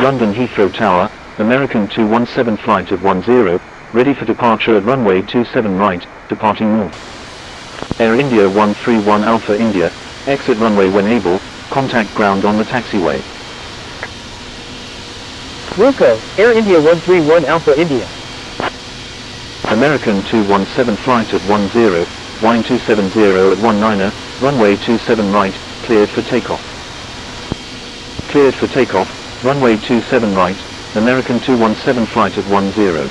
London Heathrow Tower, American 217 flight of 10, ready for departure at runway 27 right, departing north. Air India 131 Alpha India, exit runway when able, contact ground on the taxiway. Wilco, Air India 131 Alpha India. American 217 flight of 10, Boeing 270 at 19er, runway 27 right, cleared for takeoff. Cleared for takeoff, runway 27 right, American 217 flight of 10.